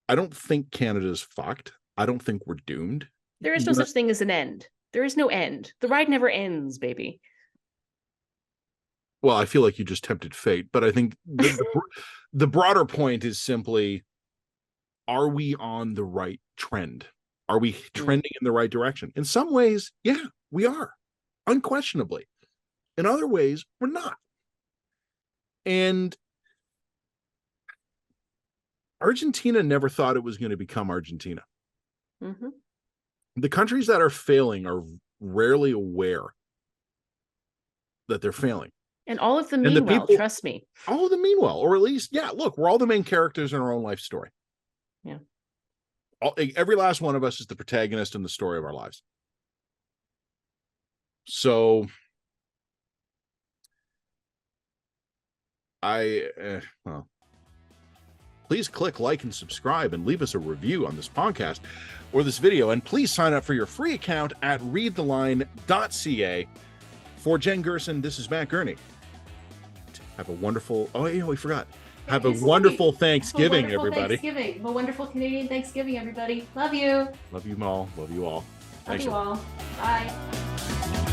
I don't think Canada's fucked. I don't think we're doomed. There is no such thing as an end. There is no end. The ride never ends, baby. Well, I feel like you just tempted fate, but I think the broader point is simply, are we on the right trend? Are we trending in the right direction? In some ways, yeah, we are, unquestionably. In other ways, we're not. And Argentina never thought it was going to become Argentina. Mm-hmm. The countries that are failing are rarely aware that they're failing. And all of them mean well, trust me. All of them mean well, or at least, yeah, look, we're all the main characters in our own life story. Yeah. Every last one of us is the protagonist in the story of our lives. So please click like and subscribe and leave us a review on this podcast or this video. And please sign up for your free account at readtheline.ca. For Jen Gerson, this is Matt Gurney. Have a wonderful, we forgot. Have a wonderful Thanksgiving, everybody. A wonderful Canadian Thanksgiving, everybody. Love you. Love you all. Love you all. Love you all. Bye.